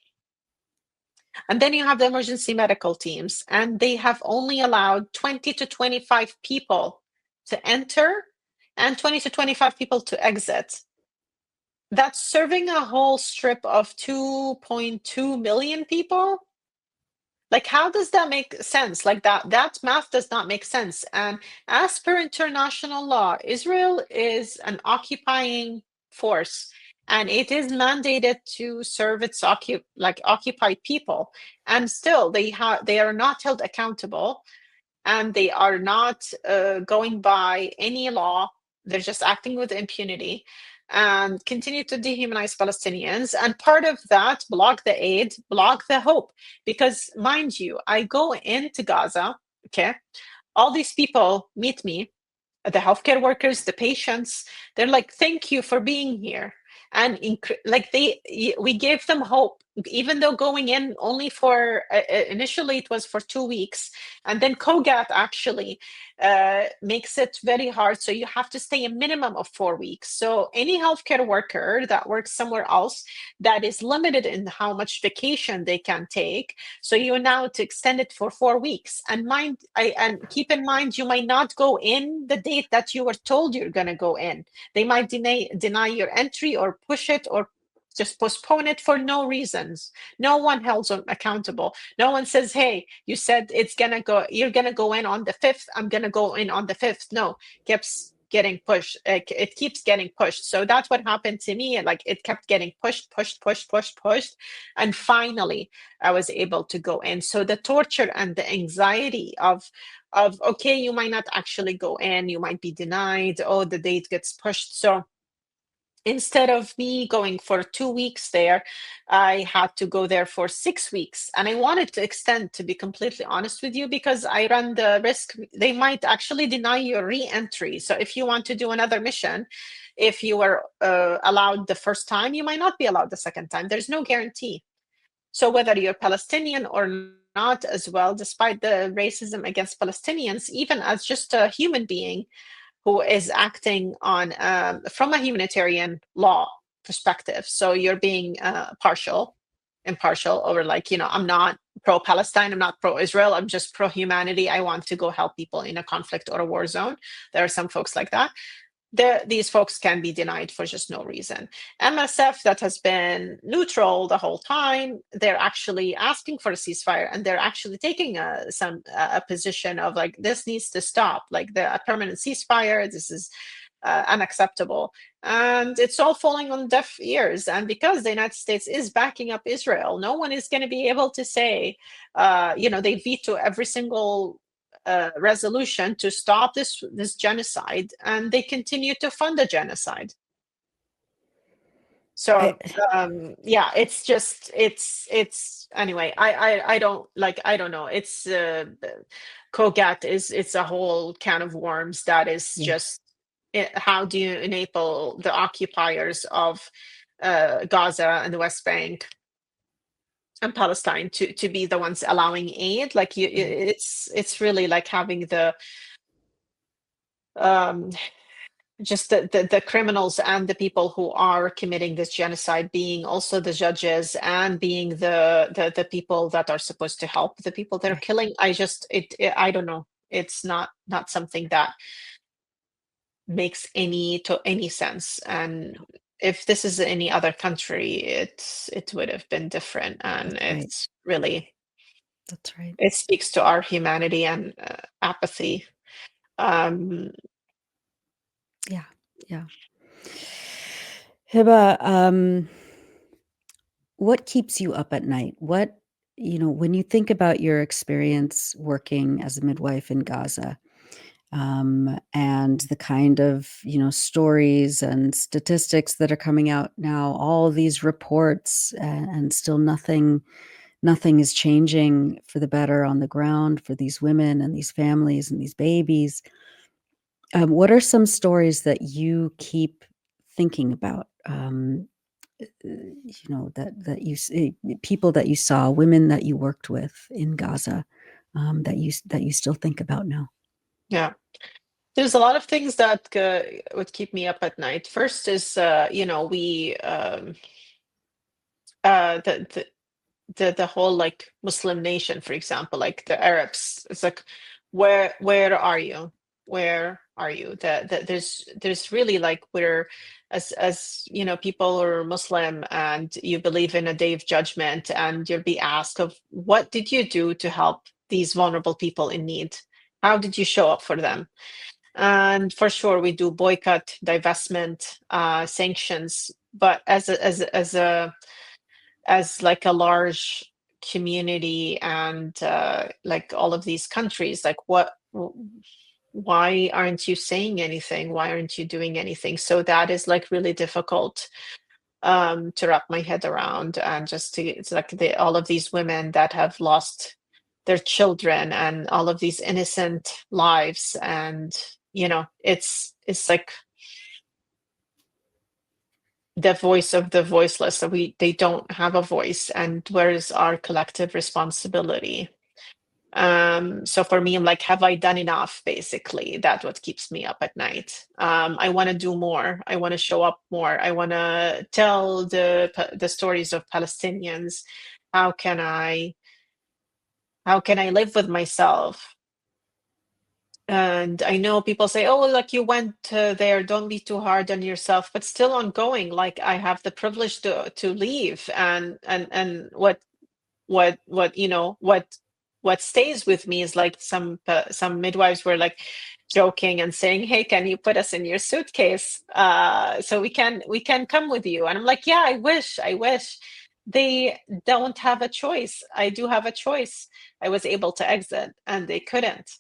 And then you have the emergency medical teams, and they have only allowed 20 to 25 people to enter and 20 to 25 people to exit. That's serving a whole strip of 2.2 million people. Like, how does that make sense? Like, that math does not make sense. And as per international law, Israel is an occupying force, and it is mandated to serve its occupied people. And still, they are not held accountable, and they are not going by any law. They're just acting with impunity and continue to dehumanize Palestinians. And part of that, block the aid, block the hope. Because, mind you, I go into Gaza, okay? All these people meet me, the healthcare workers, the patients. They're like, thank you for being here. And like, we gave them hope, even though going in only for initially it was for 2 weeks, and then Kogat actually makes it very hard. So you have to stay a minimum of 4 weeks. So any healthcare worker that works somewhere else, that is limited in how much vacation they can take. So you now to extend it for 4 weeks. And keep in mind, you might not go in the date that you were told you're going to go in. They might deny your entry or push it or just postpone it for no reasons. No one held them accountable. No one says, hey, you said you're gonna go in on the 5th, I'm gonna go in on the 5th. No, keeps getting pushed. It keeps getting pushed. So that's what happened to me. Like, it kept getting pushed. And finally I was able to go in. So the torture and the anxiety of okay, you might not actually go in, you might be denied, oh, the date gets pushed. So instead of me going for 2 weeks there, I had to go there for 6 weeks. And I wanted to extend, to be completely honest with you, because I run the risk they might actually deny your re-entry. So if you want to do another mission, if you were allowed the first time, you might not be allowed the second time. There's no guarantee. So whether you're Palestinian or not as well, despite the racism against Palestinians, even as just a human being, who is acting on from a humanitarian law perspective. So you're being impartial, or like, I'm not pro-Palestine, I'm not pro-Israel, I'm just pro-humanity. I want to go help people in a conflict or a war zone. There are some folks like that. These folks can be denied for just no reason. MSF, that has been neutral the whole time, they're actually asking for a ceasefire, and they're actually taking a position of like, this needs to stop, like a permanent ceasefire. This is unacceptable, and it's all falling on deaf ears. And because the United States is backing up Israel, no one is going to be able to say, they veto every single resolution to stop this genocide, and they continue to fund the genocide. So yeah, it's just it's anyway. I don't like, I don't know. It's COGAT it's a whole can of worms that is just how do you enable the occupiers of Gaza and the West Bank and Palestine to be the ones allowing aid? Like it's really like having the just the criminals and the people who are committing this genocide being also the judges, and being the people that are supposed to help the people that are killing. I don't know. It's not something that makes any sense. And if this is any other country, it would have been different. And it's really, that's right. It speaks to our humanity and apathy. Yeah. Hiba, what keeps you up at night? When you think about your experience working as a midwife in Gaza, and the kind of, stories and statistics that are coming out now, all of these reports, and still nothing is changing for the better on the ground for these women and these families and these babies. What are some stories that you keep thinking about? That you see, people that you saw, women that you worked with in Gaza, that you still think about now. Yeah. There's a lot of things that would keep me up at night. First is, we the whole like Muslim nation, for example, like the Arabs. It's like, where are you? Where are you? There's really like, we're as people who are Muslim and you believe in a day of judgment, and you'll be asked of what did you do to help these vulnerable people in need? How did you show up for them? And for sure, we do boycott, divestment, sanctions. But as like a large community, and like all of these countries, like why aren't you saying anything? Why aren't you doing anything? So that is like really difficult to wrap my head around. And it's like all of these women that have lost their children, and all of these innocent lives. And it's like the voice of the voiceless. So they don't have a voice, and where is our collective responsibility? So for me, I'm like, have I done enough? Basically, that's what keeps me up at night. I want to do more. I want to show up more. I want to tell the stories of Palestinians. How can I live with myself? And I know people say, oh, like, you went there, don't be too hard on yourself, but still ongoing. Like, I have the privilege to leave, and what stays with me is like some midwives were like joking and saying, hey, can you put us in your suitcase so we can come with you? And I'm like, yeah, I wish. They don't have a choice. I do have a choice. I was able to exit, and they couldn't.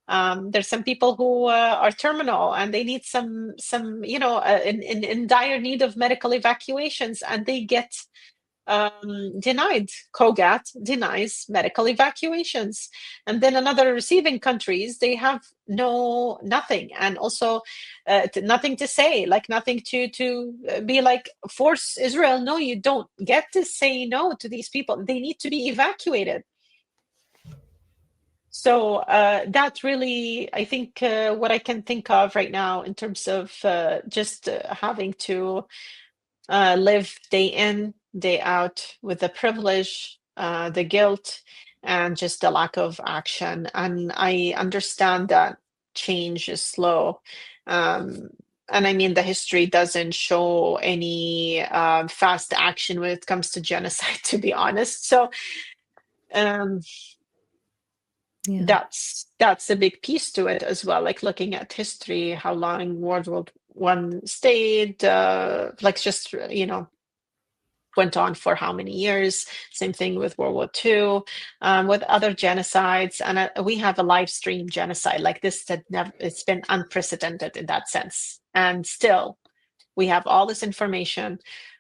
There's some people who are terminal and they need in dire need of medical evacuations, and they get denied. COGAT denies medical evacuations. And then another receiving countries, they have nothing. And also nothing to say, like nothing to be like, force Israel. No, you don't get to say no to these people. They need to be evacuated. So that really, I think, what I can think of right now in terms of just having to live day in, day out with the privilege, the guilt, and just the lack of action. And I understand that change is slow. Um, and I mean, the history doesn't show any fast action when it comes to genocide, to be honest. So um, Yeah. that's a big piece to it as well. Like looking at history, how long World War One stayed, like just went on for how many years. Same thing with World War II, with other genocides, and we have a live stream genocide like this that never. It's been unprecedented in that sense, and still we have all this information.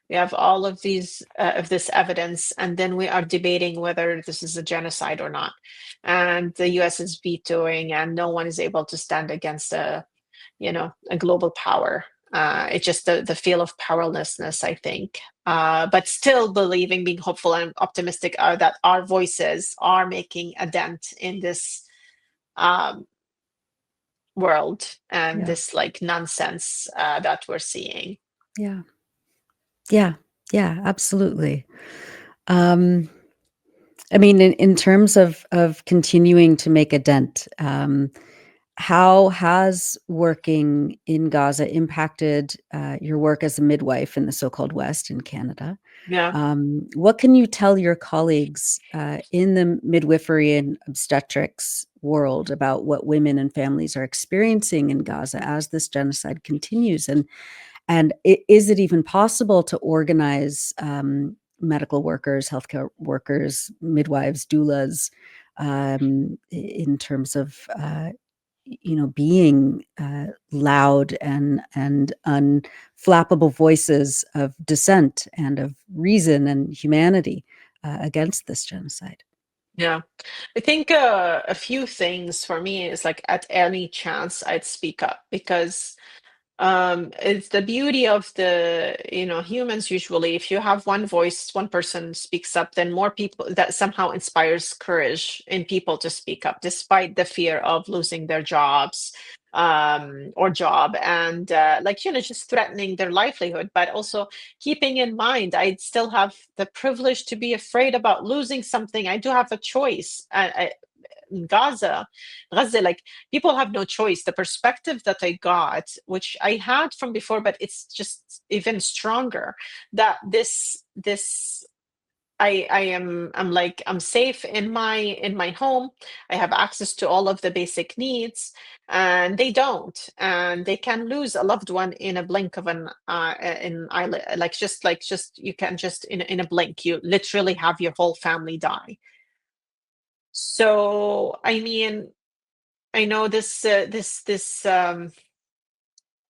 We have all of this evidence, and then we are debating whether this is a genocide or not. And the U.S. is vetoing, and no one is able to stand against a global power. It's just the feel of powerlessness, I think. But still believing, being hopeful and optimistic that our voices are making a dent in this um, world and Yeah. this like nonsense that we're seeing. Yeah. Yeah. Yeah. Absolutely. Um, I mean, in terms of continuing to make a dent, how has working in Gaza impacted your work as a midwife in the so-called West in Canada? Yeah. What can you tell your colleagues in the midwifery and obstetrics world about what women and families are experiencing in Gaza as this genocide continues? And is it even possible to organize medical workers, healthcare workers, midwives, doulas, in terms of being loud and unflappable voices of dissent and of reason and humanity against this genocide? Yeah. I think a few things for me is like at any chance I'd speak up because it's the beauty of the humans. Usually if you have one voice, one person speaks up, then more people, that somehow inspires courage in people to speak up despite the fear of losing their jobs or job, and just threatening their livelihood, but also keeping in mind I still have the privilege to be afraid about losing something. I do have a choice. In Gaza, like people have no choice. The perspective that I got, which I had from before, but it's just even stronger, that this I'm safe in my home. I have access to all of the basic needs, and they don't, and they can lose a loved one in a blink of an in eyelid, like just you can just in a blink, you literally have your whole family die. So, I mean, I know this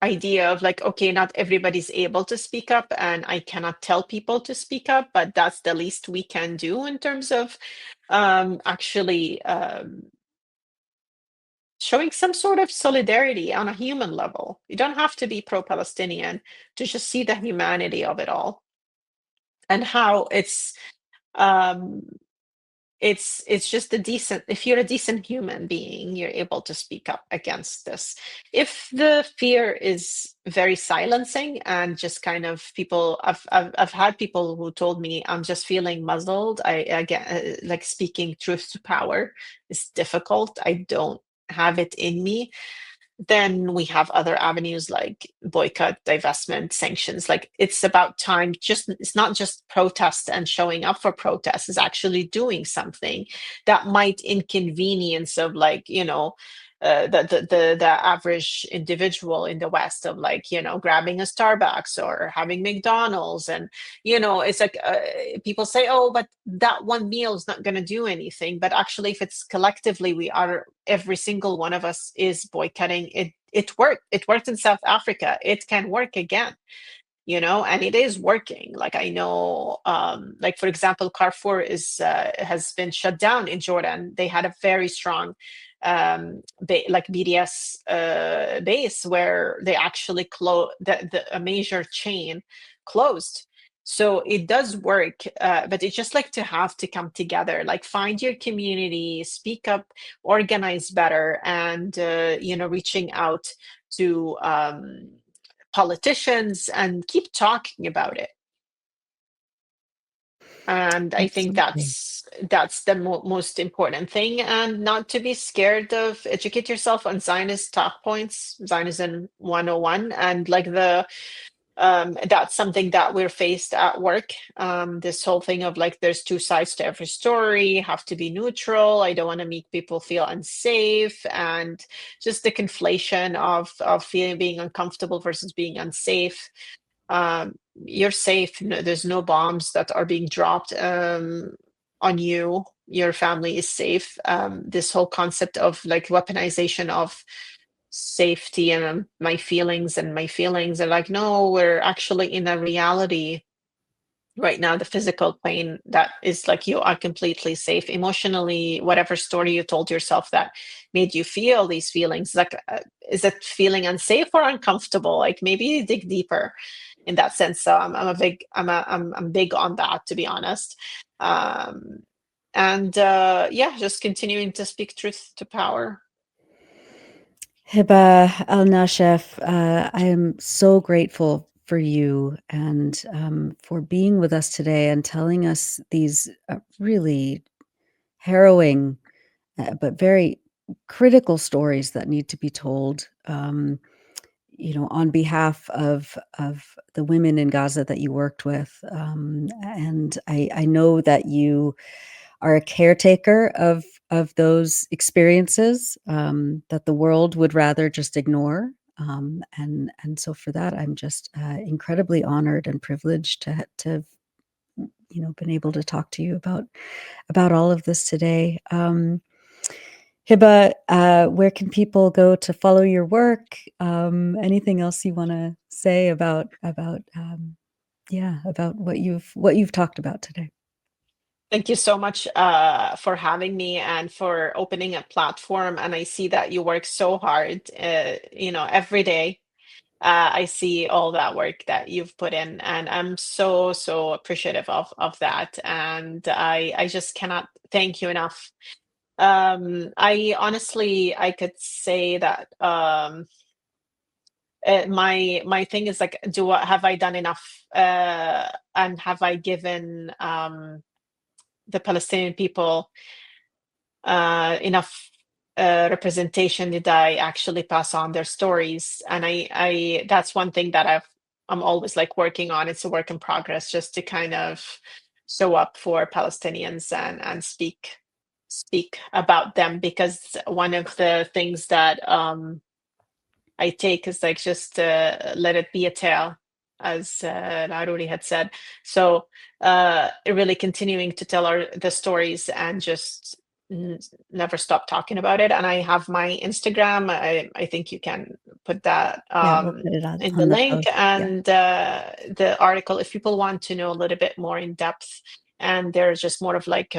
idea of like, okay, not everybody's able to speak up, and I cannot tell people to speak up, but that's the least we can do in terms of actually showing some sort of solidarity on a human level. You don't have to be pro-Palestinian to just see the humanity of it all and how um, it's just a decent, if you're a decent human being, you're able to speak up against this. If the fear is very silencing and just kind of people, I've had people who told me I'm just feeling muzzled. I again, like speaking truth to power is difficult. I don't have it in me. Then we have other avenues like boycott, divestment, sanctions. Like it's about time. Just it's not just protest and showing up for protests. It's actually doing something that might inconvenience of like the average individual in the West of like, grabbing a Starbucks or having McDonald's. And, it's like people say, oh, but that one meal is not going to do anything. But actually, if it's collectively, every single one of us is boycotting it. It worked. It worked in South Africa. It can work again, and it is working. Like I know, like for example, Carrefour has been shut down in Jordan. They had a very strong like BDS base where they actually closed a major chain closed. So it does work, but it's just like to have to come together, like find your community, speak up, organize better, and reaching out to politicians and keep talking about it. And I think Absolutely. that's the most important thing, and not to be scared of educate yourself on Zionist talk points, Zionism 101, and like that's something that we're faced at work. This whole thing of like there's two sides to every story, have to be neutral. I don't want to make people feel unsafe, and just the conflation of feeling being uncomfortable versus being unsafe. You're safe. No, there's no bombs that are being dropped on you. Your family is safe. This whole concept of like weaponization of safety and my feelings are like, no, we're actually in a reality right now, the physical plane that is like you are completely safe emotionally. Whatever story you told yourself that made you feel these feelings, like is it feeling unsafe or uncomfortable? Like maybe dig deeper in that sense. So I'm big on that, to be honest. um and yeah, just continuing to speak truth to power. Heba Al-Nashef, I am so grateful for you and for being with us today and telling us these really harrowing but very critical stories that need to be told. On behalf of the women in Gaza that you worked with, and I know that you are a caretaker of those experiences that the world would rather just ignore. And so for that, I'm just incredibly honored and privileged to have, been able to talk to you about all of this today. Hiba, where can people go to follow your work? Anything else you want to say about what you've talked about today? Thank you so much for having me and for opening a platform. And I see that you work so hard, every day. I see all that work that you've put in, and I'm so, so appreciative of that. And I just cannot thank you enough. I honestly, I could say that my thing is like, have I done enough? And have I given the Palestinian people enough representation? Did I actually pass on their stories? And I that's one thing that I'm always like working on. It's a work in progress, just to kind of show up for Palestinians and speak about them, because one of the things that I take is like just let it be a tale, as Naruri had said. So really continuing to tell the stories and just never stop talking about it. And I have my Instagram. I think you can put that Yeah, we'll put it in the on the link, post. Yeah. and the article, if people want to know a little bit more in depth. And there's just more of like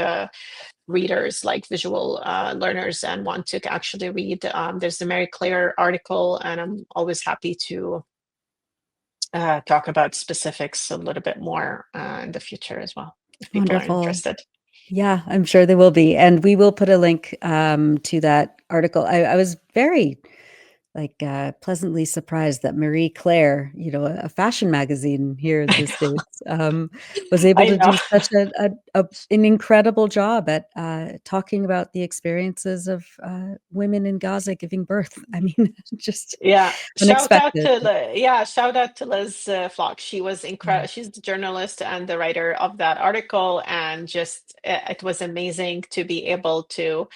readers, like visual learners, and want to actually read. There's the Mary Claire article, and I'm always happy to talk about specifics a little bit more in the future as well, if people are Wonderful. interested. Yeah, I'm sure there will be, and we will put a link to that article. I was very pleasantly surprised that Marie Claire, a fashion magazine here in the States, was able I to know. do such an incredible job at talking about the experiences of women in Gaza giving birth. I mean, just Yeah, unexpected. shout out to Liz Flock. She was Yeah. incredible. She's the journalist and the writer of that article, and just it was amazing to be able to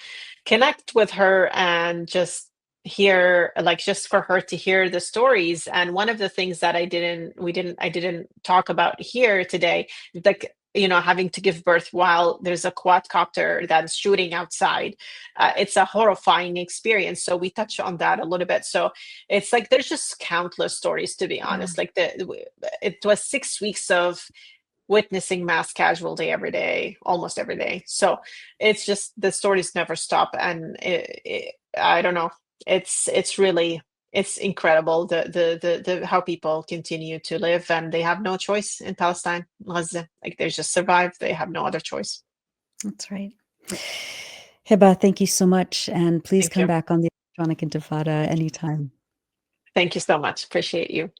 connect with her and just hear, like, just for her to hear the stories. And one of the things that I didn't talk about here today, like, having to give birth while there's a quadcopter that's shooting outside. It's a horrifying experience. So we touch on that a little bit. So it's like there's just countless stories, to be Yeah. honest. Like it was 6 weeks of witnessing mass casualty every day, almost every day. So it's just the stories never stop, and I don't know. It's really, it's incredible the how people continue to live, and they have no choice in Palestine, Gaza. Like they just survive. They have no other choice. That's right. Hiba, thank you so much. And please Thank come you. back on the Electronic Intifada anytime. Thank you so much. Appreciate you.